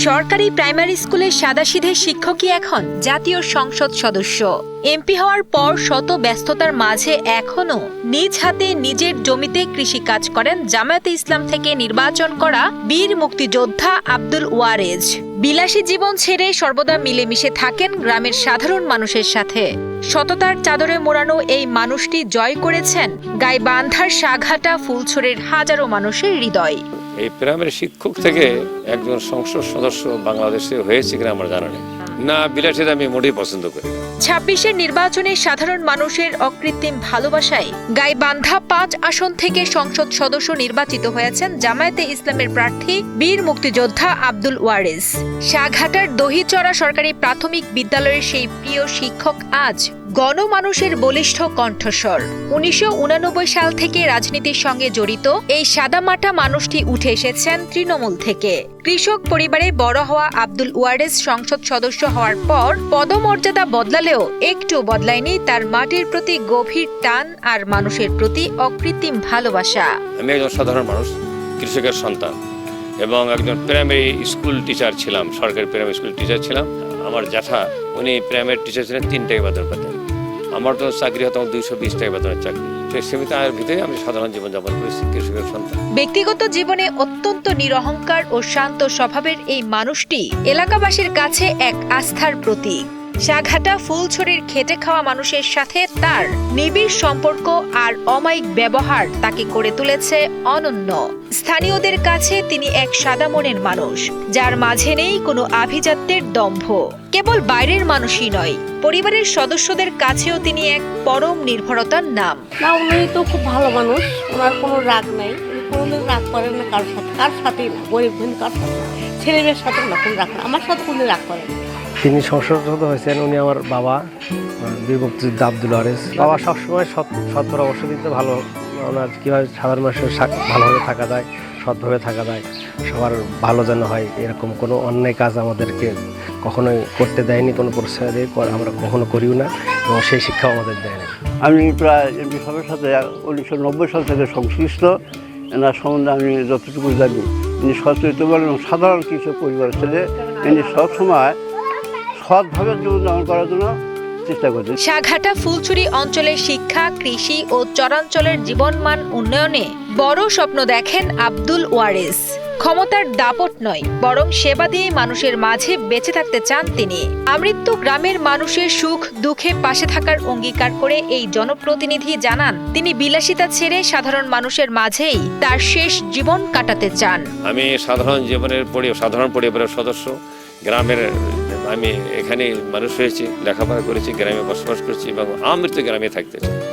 সরকারি প্রাইমারি স্কুলের সাদাসিধে শিক্ষকই এখন জাতীয় সংসদ সদস্য। এমপি হওয়ার পর শত ব্যস্ততার মাঝে এখনও নিজ হাতে নিজের জমিতে কৃষিকাজ করেন জামায়াতে ইসলাম থেকে নির্বাচন করা বীর মুক্তিযোদ্ধা আব্দুল ওয়ারেজ। বিলাসী জীবন ছেড়ে সর্বদা মিলেমিশে থাকেন গ্রামের সাধারণ মানুষের সাথে। সততার চাদরে মোড়ানো এই মানুষটি জয় করেছেন গাইবান্ধার সাঘাটা ফুলছড়ির হাজারো মানুষের হৃদয়। এই প্রাইমারি শিক্ষক থেকে একজন সংসদ সদস্য বাংলাদেশে হয়েছে কিনা আমার জানা নেই। না, বিলাসিতা আমি মোটেই পছন্দ করি। ২৬-এর নির্বাচনে সাধারণ মানুষের অকৃত্রিম ভালোবাসায় গাইবান্ধা ৫ আসন থেকে সংসদ সদস্য নির্বাচিত হয়েছেন জামায়াতে ইসলামের প্রার্থী বীর মুক্তিযোদ্ধা আব্দুল ওয়ারেজ। সাঘাটার দহিচড়া সরকারি প্রাথমিক বিদ্যালয়ের সেই প্রিয় শিক্ষক আজ গণমানুষের বলিষ্ঠ কণ্ঠস্বর। ১৯৮৯ সাল থেকে রাজনীতির সঙ্গে জড়িত এই সাদামাটা মানুষটি উঠে এসেছেন তৃণমূল থেকে। কৃষক পরিবারে বড় হওয়া আব্দুল ওয়ারেজ সংসদ সদস্য হওয়ার পর পদমর্যাদা বদলালেও একটু বদলায়নি তার মাটির প্রতি গভীর টান আর মানুষের প্রতি অকৃত্রিম ভালোবাসা। আমি একজন সাধারণ মানুষ, কৃষকের সন্তান এবং একজন প্রাইমারি স্কুল টিচার ছিলাম, সরকারি প্রাইমারি স্কুল টিচার ছিলাম। আমার জ্যাঠা উনি প্রাইমারি টিচার ছিলেন, ৩ টাকা বেতন পেতেন। আমার তো চাকরি হতো ২২০ টাকা বেতনের চাকরি। সেই সীমিত আয়ের ভিতরে আমি সাধারণ জীবনযাপন করেছি, কৃষকের সন্তান। ব্যক্তিগত জীবনে অত্যন্ত নিরহংকার ও শান্ত স্বভাবের এই মানুষটি এলাকাবাসীর কাছে এক আস্থার প্রতীক। সাঘাটা ফুলছড়ির খেটে খাওয়া মানুষের সাথে তার নিবিড় সম্পর্ক আর অমায়িক ব্যবহার তাকে করে তুলেছে অনন্য। স্থানীয়দের কাছে তিনি এক সাদা মনের মানুষ, যার মাঝে নেই কোনো আভিজাত্যের দম্ভ। কেবল বাইরের মানুষই নয়, পরিবারের সদস্যদের কাছেও তিনি এক পরম নির্ভরতার নাম। না, উনি তো খুব ভালো মানুষ, ওনার কোনো রাগ নাই, কোনোদিন রাগ করেন না কার সাথেই না, গরিব ধনী কার সাথে না, ছেলে মেয়ের সাথে না, কোনো রাগ না, আমার সাথে কোনো রাগ করেন। তিনি সংসদ সদস্য হয়েছেন, উনি আমার বাবা বীর মুক্তিযোদ্ধা আব্দুল ওয়ারেজ। বাবা সবসময় সৎ পরামর্শ দিতে, ভালো ওনার কীভাবে সাধারণ মানুষের ভালোভাবে থাকা যায়, সৎভাবে থাকা যায়, সবার ভালো যেন হয়, এরকম কোনো অন্যায় কাজ আমাদেরকে কখনোই করতে দেয়নি, কোনো প্রশ্রয় দিয়ে আমরা কখনো করিও না, এবং সেই শিক্ষাও আমাদের দেয় না। আমি প্রায় এমপি সাহেবের সাথে ১৯৯০ সাল থেকে সংশ্লিষ্ট। এনার সম্বন্ধে আমি যতটুকু জানি, ইনি সচেতন এবং সাধারণ কৃষক পরিবারের ছেলে। ইনি সবসময় সৎভাবে জীবনযাপন করার জন্য চেষ্টা করছেন। সাঘাটা ফুলছড়ি অঞ্চলের শিক্ষা, কৃষি ও চরাঞ্চলের জীবনমান উন্নয়নে বড় স্বপ্ন দেখেন আব্দুল ওয়ারেজ। ক্ষমতার দাপট নয়, বরং সেবা দিয়ে মানুষের মাঝে বেঁচে থাকতে চান তিনি। আমৃত্যু গ্রামের মানুষের সুখ দুঃখে পাশে থাকার অঙ্গীকার করে এই জনপ্রতিনিধি জানান, তিনি বিলাসিতা ছেড়ে সাধারণ মানুষের মাঝেই তার শেষ জীবন কাটাতে চান। আমি সাধারণ পরিবারের সদস্য, গ্রামের, আমি এখানে মানুষ হয়েছি, লেখাপড়া করেছি, গ্রামে বসবাস করছি এবং আমৃত্যু গ্রামে থাকতে চাই।